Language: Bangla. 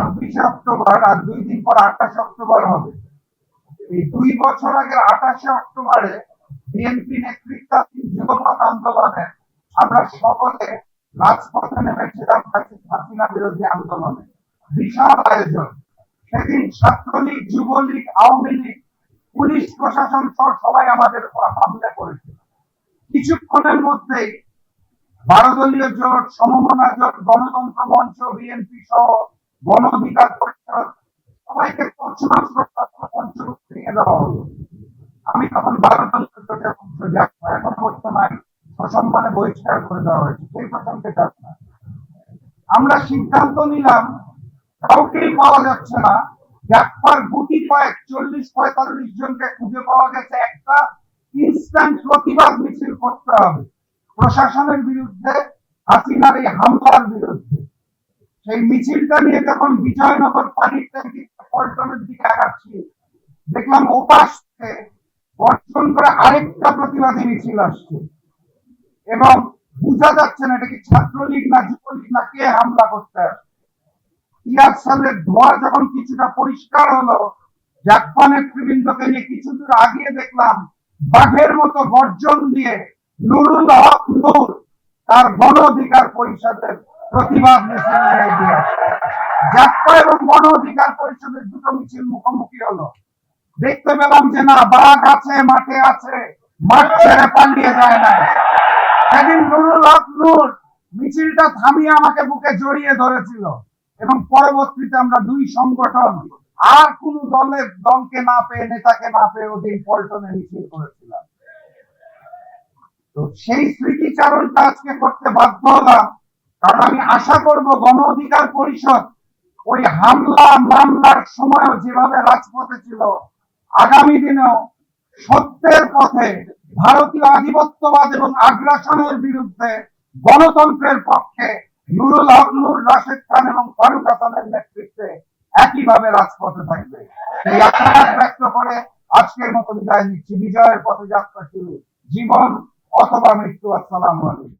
26 অক্টোবর আর 2 দিন পর 28 অক্টোবর হবে। এই 2 বছর আগের 28 অক্টোবরে বিএনপি নেতৃত্বাধীন যুবপথ আন্দোলনে আমরা সকলে রাজপথে নেমেছিলাম হাসিনা বিরোধী আন্দোলনে। বিশাল আয়োজন। সেদিন ছাত্রলীগ, যুবলীগ, আওয়ামী লীগ, পুলিশ প্রশাসন সহ সবাই আমাদের হামলা করেছিল। কিছুক্ষণের মধ্যেই 12 দলীয় জোট, সমমনা জোট, গণতন্ত্র মঞ্চ, বিএনপি সহ গণ অধিকার পরিষদ সবাইকে পঞ্চরূপ ভেঙে দেওয়া হলো। আমি তখন 12 দলীয় জোটের অংশ, এখন বর্তমানে সসম্মানে বহিষ্কার করে দেওয়া হয়েছে। সেই প্রসঙ্গে যাক না, আমরা সিদ্ধান্ত নিলাম কাউকেই পাওয়া যাচ্ছে না। জাকপার গুটি কয়েক 40-45 জনকে খুঁজে পাওয়া গেছে। একটা ইনস্ট্যান্ট প্রতিবাদ মিছিল করতে হবে প্রশাসনের বিরুদ্ধে, হাসিনার এই হামলার বিরুদ্ধে। সেই মিছিলটা নিয়ে যখন বিজয়নগর পানির ট্যাঙ্কি পল্টনের দিকে আগাচ্ছি, দেখলাম ওপাশ থেকে বর্জন করে আরেকটা প্রতিবাদী মিছিল আসছে এবং বোঝা যাচ্ছে না এটা কি ছাত্রলীগ না যুবলীগ না কে হামলা করতে আসছে। ইয়ার সালের ধোয়া যখন কিছুটা পরিষ্কার হলো, জাকপা নেতৃবৃন্দকে নিয়ে কিছু দূর আগিয়ে দেখলাম বাঘের মতো গর্জন দিয়ে নুরুল হক নূর তার গণ অধিকার পরিষদের প্রতিবাদ মিছিল নিয়ে এগিয়ে আসে। জাকপা এবং গণ অধিকার পরিষদের দুটো মিছিল মুখোমুখি হলো। দেখতে পেলাম যে না, বাঘ আছে, মাঠে আছে, মাঠ ছেড়ে পালিয়ে যায় না। সেদিন নুরুল হক নূর মিছিলটা থামিয়ে আমাকে বুকে জড়িয়ে ধরেছিল এবং পরবর্তীতে আমরা দুই সংগঠন আর কোন দলকে না পেয়ে, নেতাকে না পেয়ে ওদিন পল্টনে মিছিল করেছিলাম। তো সেই স্মৃতিচারণটা আজকে করতে বাধ্য হলাম, কারণ আমি আশা করব গণ অধিকার পরিষদ ওই হামলা মামলার সময়ও যেভাবে রাজপথে ছিল, আগামী দিনেও সত্যের পথে, ভারতীয় আধিপত্যবাদ এবং আগ্রাসনের বিরুদ্ধে, গণতন্ত্রের পক্ষে নুরুল হক নূর, রাশেদ খান এবং ফারুক হাসানের নেতৃত্বে একইভাবে রাজপথে থাকবে। সেই আশাবাদ ব্যক্ত করে আজকের মতো বিদায় নিচ্ছি। বিজয়ের পথে যাত্রা শুরু, জীবন অথবা মৃত্যু। আসসালামু আলাইকুম।